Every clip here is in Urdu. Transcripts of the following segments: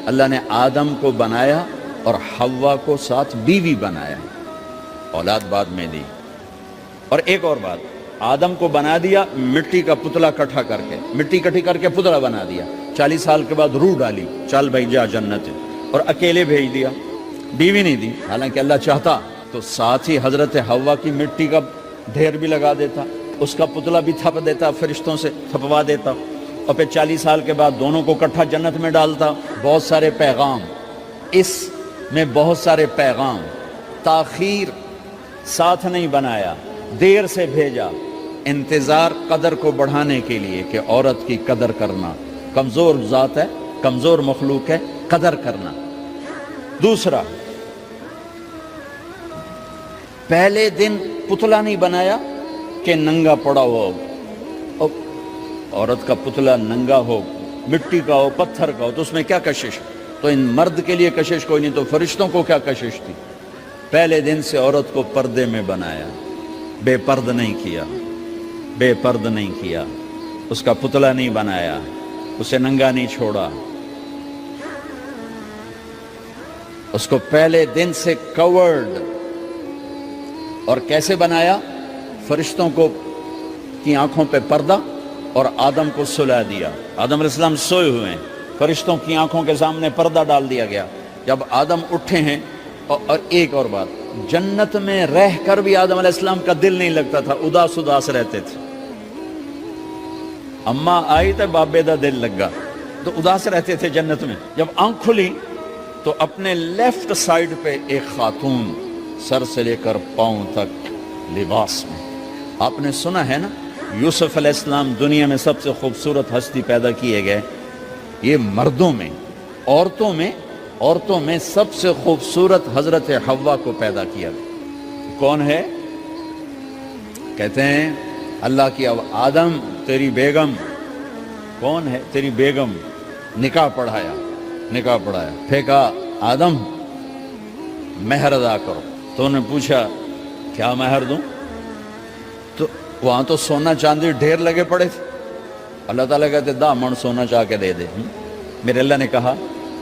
اللہ نے آدم کو بنایا اور حوا کو ساتھ بیوی بنایا، اولاد بعد میں دی۔ اور ایک اور بات، آدم کو بنا دیا مٹی کا پتلا اکٹھا کر کے، مٹی اکٹھی کر کے پتلا بنا دیا، 40 سال کے بعد روح ڈالی، چل بھائی جا جنت، اور اکیلے بھیج دیا، بیوی نہیں دی۔ حالانکہ اللہ چاہتا تو ساتھ ہی حضرت حوا کی مٹی کا ڈھیر بھی لگا دیتا، اس کا پتلا بھی تھپ دیتا، فرشتوں سے تھپوا دیتا، اور پھر 40 سال کے بعد دونوں کو اکٹھا جنت میں ڈالتا۔ بہت سارے پیغام، اس میں بہت سارے پیغام، تاخیر ساتھ نہیں بنایا، دیر سے بھیجا، انتظار قدر کو بڑھانے کے لیے کہ عورت کی قدر کرنا، کمزور ذات ہے، کمزور مخلوق ہے، قدر کرنا۔ دوسرا، پہلے دن پتلا نہیں بنایا کہ ننگا پڑا ہو، عورت کا پتلا ننگا ہو، مٹی کا ہو، پتھر کا ہو، تو اس میں کیا کشش؟ تو ان مرد کے لیے کشش کوئی نہیں، تو فرشتوں کو کیا کشش تھی؟ پہلے دن سے عورت کو پردے میں بنایا، بے پرد نہیں کیا، بے پرد نہیں کیا، اس کا پتلا نہیں بنایا، اسے ننگا نہیں چھوڑا، اس کو پہلے دن سے کورڈ۔ اور کیسے بنایا؟ فرشتوں کو کی آنکھوں پہ پردہ اور آدم کو سلا دیا۔ آدم علیہ السلام سوئے ہوئے ہیں، فرشتوں کی آنکھوں کے سامنے پردہ ڈال دیا گیا۔ جب آدم اٹھے ہیں، اور ایک اور بات، جنت میں رہ کر بھی آدم علیہ السلام کا دل نہیں لگتا تھا، اداس اداس رہتے تھے۔ اماں آئی تو بابے دا دل لگا، تو اداس رہتے تھے جنت میں۔ جب آنکھ کھلی تو اپنے لیفٹ سائیڈ پہ ایک خاتون، سر سے لے کر پاؤں تک لباس میں۔ آپ نے سنا ہے نا، یوسف علیہ السلام دنیا میں سب سے خوبصورت ہستی پیدا کیے گئے، یہ مردوں میں، عورتوں میں سب سے خوبصورت حضرت حوا کو پیدا کیا گیا۔ کون ہے؟ کہتے ہیں اللہ کی آدم تیری بیگم، کون ہے تیری بیگم؟ نکاح پڑھایا، پھر کہا آدم مہر ادا کرو، تو انہوں نے پوچھا کیا مہر دوں؟ تو وہاں تو سونا چاندی ڈھیر لگے پڑے تھے، اللہ تعالیٰ کہتے دا من سونا چاہ کے دے دے۔ میرے اللہ نے کہا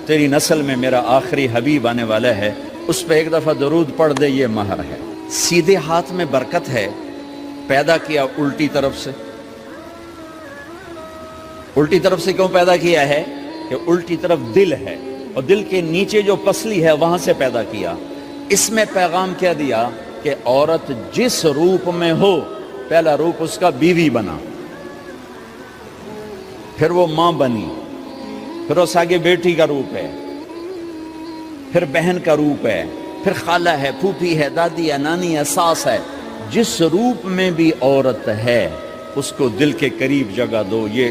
تیری نسل میں میرا آخری حبیب آنے والا ہے، اس پہ ایک دفعہ درود پڑھ دے، یہ مہر ہے۔ سیدھے ہاتھ میں برکت ہے، پیدا کیا الٹی طرف سے۔ الٹی طرف سے کیوں پیدا کیا ہے؟ کہ الٹی طرف دل ہے، اور دل کے نیچے جو پسلی ہے وہاں سے پیدا کیا۔ اس میں پیغام کیا دیا کہ عورت جس روپ میں ہو، پہلا روپ اس کا بیوی بنا، پھر وہ ماں بنی، پھر اس آگے بیٹی کا روپ ہے، پھر بہن کا روپ ہے، پھر خالہ ہے، پھوپھی ہے، دادی ہے، نانی ہے، ساس ہے۔ جس روپ میں بھی عورت ہے اس کو دل کے قریب جگہ دو۔ یہ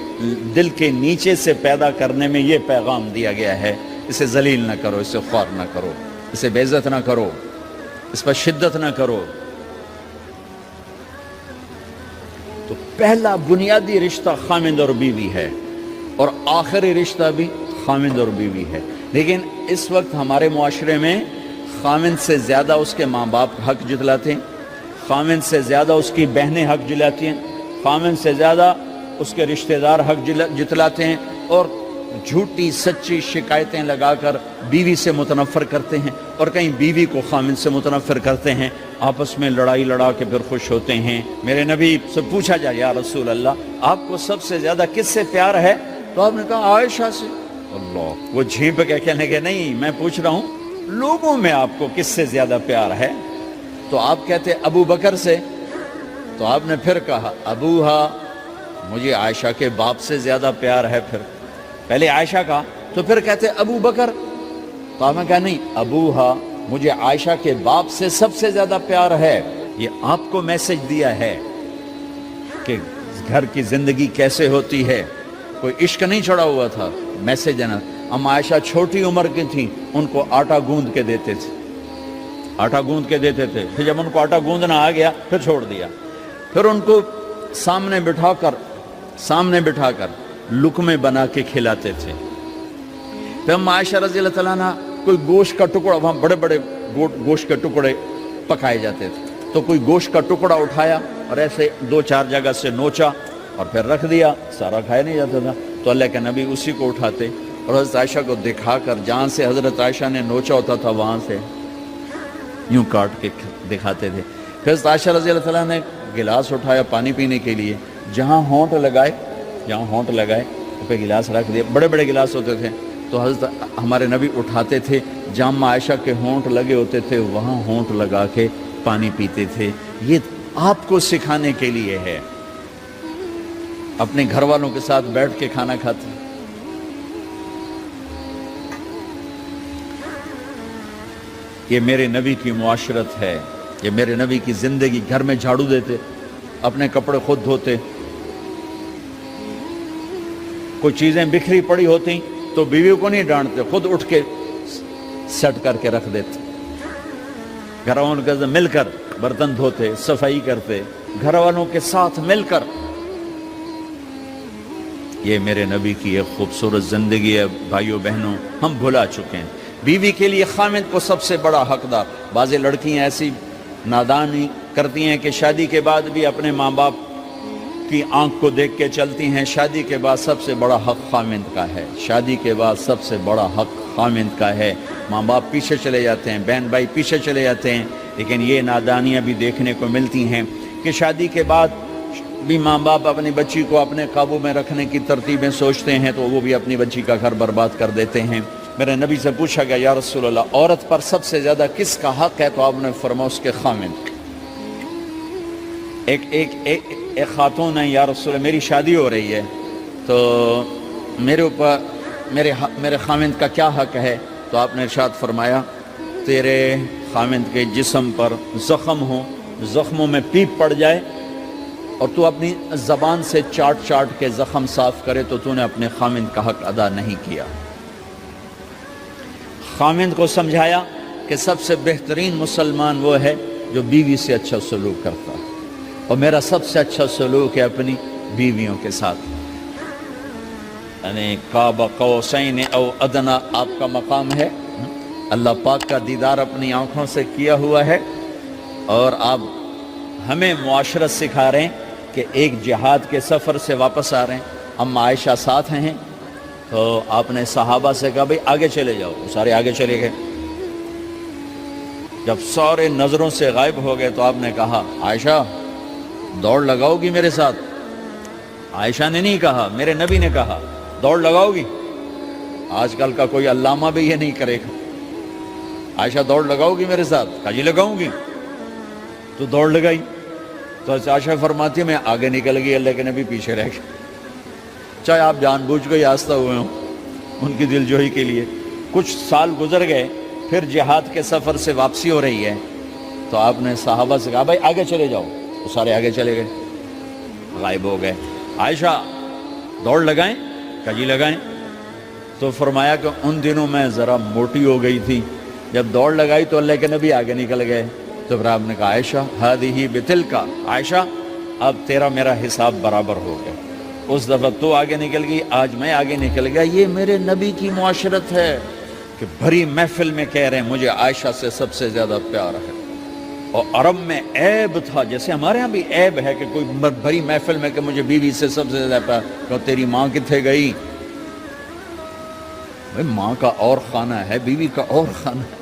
دل کے نیچے سے پیدا کرنے میں یہ پیغام دیا گیا ہے، اسے ذلیل نہ کرو، اسے خوار نہ کرو، اسے بے عزت نہ کرو، اس پر شدت نہ کرو۔ تو پہلا بنیادی رشتہ خامند اور بیوی ہے، اور آخری رشتہ بھی خامند اور بیوی ہے۔ لیکن اس وقت ہمارے معاشرے میں خامند سے زیادہ اس کے ماں باپ حق جتلاتے ہیں، خامند سے زیادہ اس کی بہنیں حق جلاتی ہیں، خامند سے زیادہ اس کے رشتہ دار حق جتلاتے ہیں، اور جھوٹی سچی شکایتیں لگا کر بیوی سے متنفر کرتے ہیں، اور کہیں بیوی کو خامند سے متنفر کرتے ہیں، آپس میں لڑائی لڑا کے پھر خوش ہوتے ہیں۔ میرے نبی سے پوچھا جائے یا رسول اللہ آپ کو سب سے زیادہ کس سے پیار ہے؟ تو آپ نے کہا عائشہ سے۔ اللہ، وہ جھیپ کے کہنے کے نہیں، میں پوچھ رہا ہوں لوگوں میں آپ کو کس سے زیادہ پیار ہے؟ تو آپ کہتے ابو بکر سے۔ تو آپ نے پھر کہا ابوہا، مجھے عائشہ کے باپ سے زیادہ پیار ہے۔ پھر پہلے عائشہ کا، تو پھر کہتے ابو بکر۔ تو آپ نے کہا نہیں، ابوہا، مجھے عائشہ کے باپ سے سب سے زیادہ پیار ہے۔ یہ آپ کو میسج دیا ہے کہ گھر کی زندگی کیسے ہوتی ہے، کوئی عشق نہیں چڑھا ہوا تھا، میسج دینا۔ ہم عائشہ چھوٹی عمر کی تھیں، ان کو آٹا گوندھ کے دیتے تھے، آٹا گوندھ کے دیتے تھے، پھر جب ان کو آٹا گوندھنا آ گیا پھر چھوڑ دیا، پھر ان کو سامنے بٹھا کر لقمے بنا کے کھلاتے تھے۔ پھر ہم عائشہ رضی اللہ تعالیٰ عنہ کوئی گوشت کا ٹکڑا، وہاں بڑے بڑے گوشت کے ٹکڑے پکائے جاتے تھے، تو کوئی گوشت کا ٹکڑا اٹھایا اور ایسے 2-4 جگہ سے نوچا اور پھر رکھ دیا، سارا کھایا نہیں جاتا تھا، تو اللہ کے نبی اسی کو اٹھاتے اور حضرت عائشہ کو دکھا کر جہاں سے حضرت عائشہ نے نوچا ہوتا تھا وہاں سے یوں کاٹ کے دکھاتے تھے. پھر حضرت عائشہ رضی اللہ تعالیٰ نے گلاس اٹھایا پانی پینے کے لیے, جہاں ہونٹ لگائے پہ گلاس رکھ دیا. بڑے بڑے گلاس ہوتے تھے تو حضرت ہمارے نبی اٹھاتے تھے, جہاں عائشہ کے ہونٹ لگے ہوتے تھے وہاں ہونٹ لگا کے پانی پیتے تھے. یہ آپ کو سکھانے کے لیے ہے. اپنے گھر والوں کے ساتھ بیٹھ کے کھانا کھاتے. یہ میرے نبی کی معاشرت ہے, یہ میرے نبی کی زندگی. گھر میں جھاڑو دیتے, اپنے کپڑے خود دھوتے, کوئی چیزیں بکھری پڑی ہوتی تو بیوی کو نہیں ڈانٹتے, خود اٹھ کے سیٹ کر کے رکھ دیتے. گھر والوں کے ساتھ مل کر برتن دھوتے, صفائی کرتے, گھر والوں کے ساتھ مل کر. یہ میرے نبی کی ایک خوبصورت زندگی ہے. بھائیوں بہنوں, ہم بھلا چکے ہیں. بیوی کے لیے خامد کو سب سے بڑا حقدار. بعض لڑکیاں ایسی نادانی کرتی ہیں کہ شادی کے بعد بھی اپنے ماں باپ کی آنکھ کو دیکھ کے چلتی ہیں. شادی کے بعد سب سے بڑا حق خامد کا ہے. شادی کے بعد سب سے بڑا حق خامد کا ہے. ماں باپ پیچھے چلے جاتے ہیں, بہن بھائی پیچھے چلے جاتے ہیں. لیکن یہ نادانیاں بھی دیکھنے کو ملتی ہیں کہ شادی کے بعد بھی ماں باپ اپنی بچی کو اپنے قابو میں رکھنے کی ترتیبیں سوچتے ہیں تو وہ بھی اپنی بچی کا گھر برباد کر دیتے ہیں. میرے نبی سے پوچھا گیا, یا رسول اللہ, عورت پر سب سے زیادہ کس کا حق ہے؟ تو آپ نے فرمایا اس کے خامد. ایک خاتون ہے, یا رسول اللہ میری شادی ہو رہی ہے تو میرے اوپر میرے خامد کا کیا حق ہے؟ تو آپ نے ارشاد فرمایا, تیرے خامد کے جسم پر زخم ہو, زخموں میں پیپ پڑ جائے اور تو اپنی زبان سے چاٹ کے زخم صاف کرے تو تو نے اپنے خامد کا حق ادا نہیں کیا. خامد کو سمجھایا کہ سب سے بہترین مسلمان وہ ہے جو بیوی سے اچھا سلوک کرتا ہے, اور میرا سب سے اچھا سلوک ہے اپنی بیویوں کے ساتھ. یعنی قاب قوسین او ادنا آپ کا مقام ہے. اللہ پاک کا دیدار اپنی آنکھوں سے کیا ہوا ہے, اور آپ ہمیں معاشرت سکھا رہے ہیں کہ ایک جہاد کے سفر سے واپس آ رہے ہیں, ہم عائشہ ساتھ ہیں. تو آپ نے صحابہ سے کہا, بھئی آگے چلے جاؤ. سارے آگے چلے گئے. جب سارے نظروں سے غائب ہو گئے تو آپ نے کہا, عائشہ دوڑ لگاؤ گی میرے ساتھ؟ عائشہ نے نہیں کہا, میرے نبی نے کہا, دوڑ لگاؤ گی؟ آج کل کا کوئی علامہ بھی یہ نہیں کرے گا. عائشہ دوڑ لگاؤ گی میرے ساتھ؟ کہا جی لگاؤں گی. تو دوڑ لگائی. تو عائشہ فرماتی ہے میں آگے نکل گئی, اللہ کے نبی پیچھے رہ گئے. چاہے آپ جان بوجھ کے آستہ ہوئے ہوں ان کی دل جوئی کے لیے. کچھ سال گزر گئے, پھر جہاد کے سفر سے واپسی ہو رہی ہے تو آپ نے صحابہ سے کہا, بھائی آگے چلے جاؤ. تو سارے آگے چلے گئے, غائب ہو گئے. عائشہ دوڑ لگائیں؟ کہا جی لگائیں. تو فرمایا کہ ان دنوں میں ذرا موٹی ہو گئی تھی, جب دوڑ لگائی تو اللہ کے نبی آگے نکل گئے. تو پھر آپ نے کہا, عائشہ ہذہ بتلک, عائشہ اب تیرا میرا حساب برابر ہو گیا. اس دفعہ تو آگے نکل گئی, آج میں آگے نکل گیا. یہ میرے نبی کی معاشرت ہے کہ بھری محفل میں کہہ رہے ہیں مجھے عائشہ سے سب سے زیادہ پیار ہے. اور عرب میں عیب تھا, جیسے ہمارے ہاں بھی عیب ہے کہ کوئی بھری محفل میں کہ مجھے بیوی سے سب سے زیادہ پیار. کہ تیری ماں کتنے گئی؟ بھائی ماں کا اور خانہ ہے, بیوی کا اور خانہ ہے.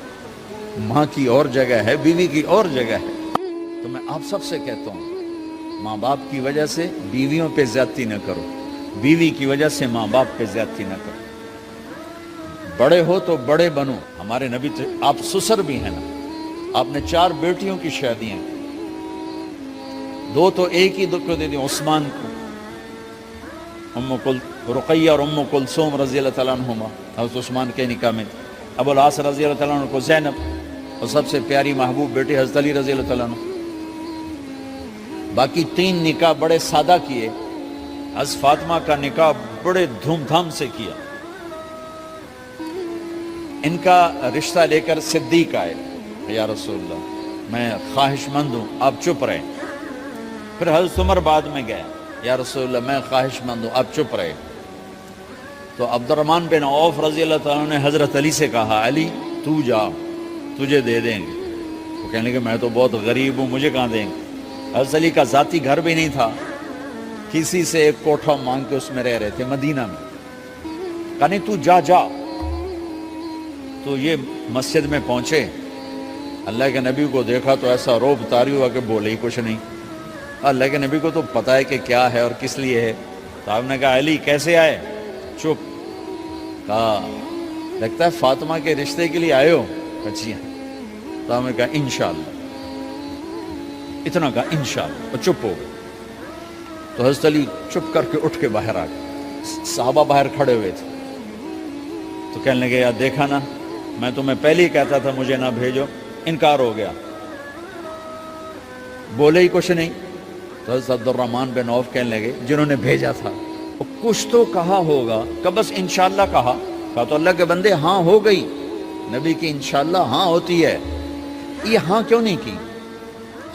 ماں کی اور جگہ ہے, بیوی کی اور جگہ ہے. تو میں آپ سب سے کہتا ہوں, ماں باپ کی وجہ سے بیویوں پہ زیادتی نہ کرو, بیوی کی وجہ سے ماں باپ پہ زیادتی نہ کرو. بڑے ہو تو بڑے بنو. ہمارے نبی تو آپ سسر بھی ہیں نا, آپ نے 4 بیٹیوں کی شادیاں, 2 تو ایک ہی کو دے دی, عثمان کو, رقیہ اور ام کلثوم رضی اللہ تعالیٰ عنہما, حضرت عثمان کے نکاح میں. ابو العاص رضی اللہ تعالیٰ عنہ کو زینب, اور سب سے پیاری محبوب بیٹی حضرت علی رضی اللہ تعالیٰ عنہ. باقی 3 نکاح بڑے سادہ کیے. حضرت فاطمہ کا نکاح بڑے دھوم دھام سے کیا. ان کا رشتہ لے کر صدیق آئے, یا رسول اللہ میں خواہش مند ہوں, آپ چپ رہے. پھر حضرت عمر بعد میں گئے, یا رسول اللہ میں خواہش مند ہوں, آپ چپ رہے. تو عبد الرحمن بن عوف رضی اللہ تعالیٰ نے حضرت علی سے کہا, علی تو جا, تجھے دے دیں گے. وہ کہنے کہ میں تو بہت غریب ہوں, مجھے کہاں دیں گے. حضرت علی کا ذاتی گھر بھی نہیں تھا, کسی سے ایک کوٹھا مانگ کے اس میں رہ رہے تھے مدینہ میں. کہا نہیں تو جا جا. تو یہ مسجد میں پہنچے, اللہ کے نبی کو دیکھا تو ایسا روب طاری ہوا کہ بولے ہی کچھ نہیں. اللہ کے نبی کو تو پتہ ہے کہ کیا ہے اور کس لیے ہے. تو آپ نے کہا علی کیسے آئے؟ چپ. کہا لگتا ہے فاطمہ کے رشتے کے لیے آئے ہو. جی ہاں. تو آپ نے کہا انشاءاللہ. اتنا کہا انشاءاللہ, اور چپ ہو گئے. تو حضرت علی چپ کر کے اٹھ کے باہر آ گئے. صحابہ باہر کھڑے ہوئے تھے. تو کہنے لگے یار دیکھا نا, میں تمہیں پہلے ہی کہتا تھا مجھے نہ بھیجو, انکار ہو گیا, بولے ہی کچھ نہیں. تو حضرت عبد الرحمن بن عوف کہنے لگے جنہوں نے بھیجا تھا کچھ تو کہا ہوگا, کہ بس انشاءاللہ کہا. کہا تو اللہ کے بندے ہاں ہو گئی, نبی کی انشاءاللہ ہاں ہوتی ہے, یہ ہاں کیوں نہیں کی؟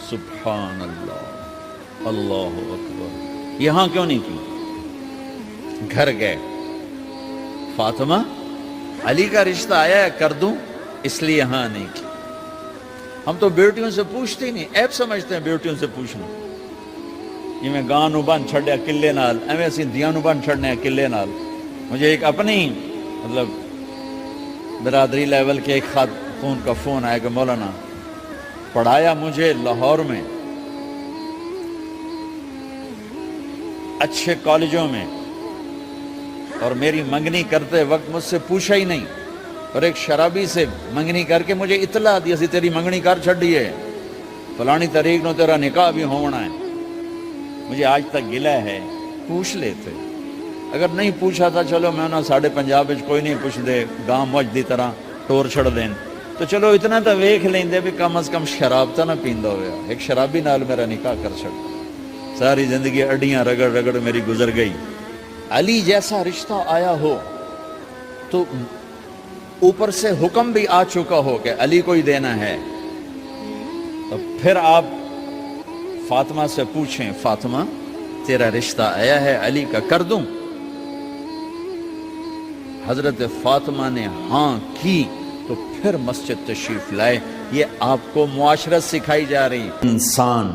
سبحان اللہ, اللہ اکبر, یہ ہاں کیوں نہیں کی؟ گھر گئے, فاطمہ علی کا رشتہ آیا ہے کر دوں, اس لیے ہاں نہیں کی. ہم تو بیٹیوں سے پوچھتے ہی نہیں, ایپ سمجھتے ہیں بیٹیوں سے پوچھنا. یہ میں گاں نو بن چھڑیا قلعے نال, ایویں اسی دیاں نو بن چھڑنے ہیں قلعے نال. مجھے ایک اپنی مطلب برادری لیول کے ایک خاتون کا فون آیا کہ مولانا پڑھایا مجھے لاہور میں اچھے کالجوں میں, اور میری منگنی کرتے وقت مجھ سے پوچھا ہی نہیں, اور ایک شرابی سے منگنی کر کے مجھے اطلاع دی اسی تیری منگنی کر چھڑی ہے, فلانی تاریخ نو تیرا نکاح بھی ہونا ہے. مجھے آج تک گلہ ہے, پوچھ لیتے. اگر نہیں پوچھا تھا چلو میں نہ ساڑھے پنجاب کوئی نہیں پوچھ دے, گاں موج دی طرح ٹور چھڑ دین, تو چلو اتنا تو ویکھ لیں دے بھی کم از کم شراب تو نہ پیندا ہویا. ایک شرابی نال میرا نکاح کر چھڑ, ساری زندگی اڈیاں رگڑ رگڑ میری گزر گئی. علی جیسا رشتہ آیا ہو تو اوپر سے حکم بھی آ چکا ہو کہ علی کو ہی دینا ہے, تو پھر آپ فاطمہ سے پوچھیں فاطمہ تیرا رشتہ آیا ہے علی کا کر دوں؟ حضرت فاطمہ نے ہاں کی تو پھر مسجد تشریف لائے. یہ آپ کو معاشرت سکھائی جا رہی, انسان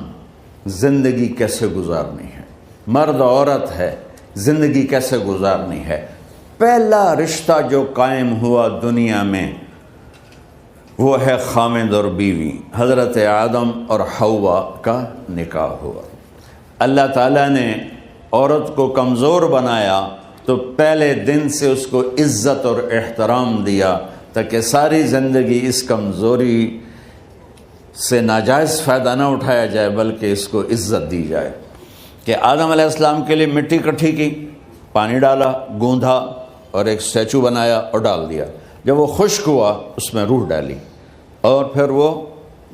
زندگی کیسے گزارنی ہے, مرد عورت ہے زندگی کیسے گزارنی ہے. پہلا رشتہ جو قائم ہوا دنیا میں وہ ہے خامد اور بیوی, حضرت آدم اور حوا کا نکاح ہوا. اللہ تعالیٰ نے عورت کو کمزور بنایا تو پہلے دن سے اس کو عزت اور احترام دیا تاکہ ساری زندگی اس کمزوری سے ناجائز فائدہ نہ اٹھایا جائے بلکہ اس کو عزت دی جائے. کہ آدم علیہ السلام کے لیے مٹی اکٹھی کی, پانی ڈالا, گوندھا اور ایک اسٹیچو بنایا اور ڈال دیا. جب وہ خشک ہوا اس میں روح ڈالی, اور پھر وہ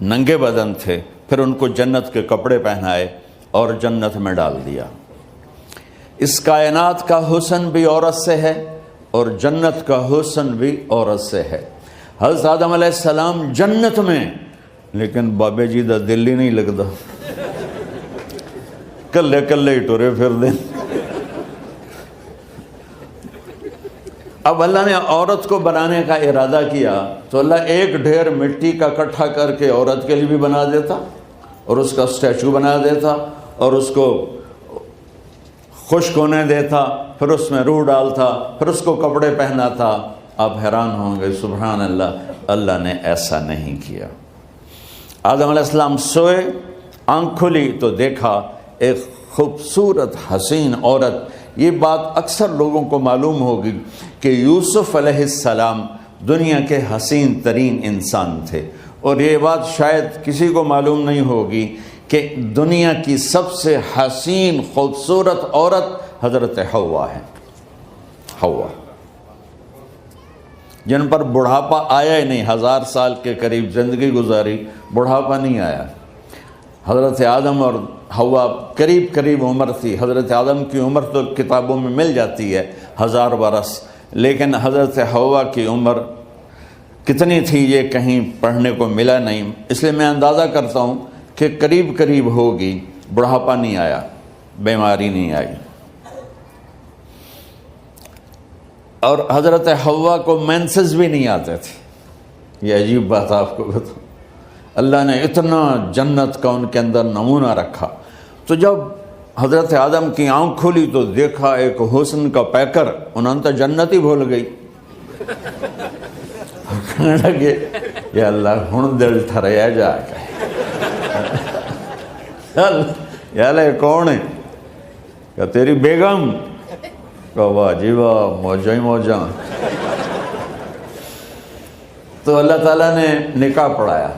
ننگے بدن تھے, پھر ان کو جنت کے کپڑے پہنائے اور جنت میں ڈال دیا. اس کائنات کا حسن بھی عورت سے ہے اور جنت کا حسن بھی عورت سے ہے. حضرت آدم علیہ السلام جنت میں, لیکن بابے جی دا دل ہی نہیں لگتا, کلے کلے ہی ٹورے پھر دیں. اب اللہ نے عورت کو بنانے کا ارادہ کیا تو اللہ ایک ڈھیر مٹی کا اکٹھا کر کے عورت کے لیے بھی بنا دیتا اور اس کا اسٹیچو بنا دیتا اور اس کو خشک ہونے دیتا, پھر اس میں روح ڈالتا, پھر اس کو کپڑے پہناتا. آپ حیران ہوں گے سبحان اللہ, اللہ نے ایسا نہیں کیا. آدم علیہ السلام سوئے, آنکھ کھلی تو دیکھا ایک خوبصورت حسین عورت. یہ بات اکثر لوگوں کو معلوم ہوگی کہ یوسف علیہ السلام دنیا کے حسین ترین انسان تھے, اور یہ بات شاید کسی کو معلوم نہیں ہوگی کہ دنیا کی سب سے حسین خوبصورت عورت حضرت حوا ہے. حوا جن پر بڑھاپا آیا ہی نہیں, 1000 سال کے قریب زندگی گزاری, بڑھاپا نہیں آیا. حضرت آدم اور حوا قریب قریب عمر تھی. حضرت آدم کی عمر تو کتابوں میں مل جاتی ہے 1000 برس, لیکن حضرت حوا کی عمر کتنی تھی یہ کہیں پڑھنے کو ملا نہیں. اس لیے میں اندازہ کرتا ہوں کہ قریب قریب ہوگی, بڑھاپا نہیں آیا, بیماری نہیں آئی. اور حضرت حوا کو مینسز بھی نہیں آتے تھے. یہ عجیب بات آپ کو بتاؤں, اللہ نے اتنا جنت کا ان کے اندر نمونہ رکھا. تو جب حضرت آدم کی آنکھ کھلی تو دیکھا ایک حسن کا پیکر، انہوں نے تو جنت ہی بھول گئی. کہنے لگے یا اللہ ہن دل ٹھریا جا کے یا اللہ کون ہے؟ کہ تیری بیگم. کہ واہ جی واہ، موجاں ہی موجاں. تو اللہ تعالیٰ نے نکاح پڑھایا.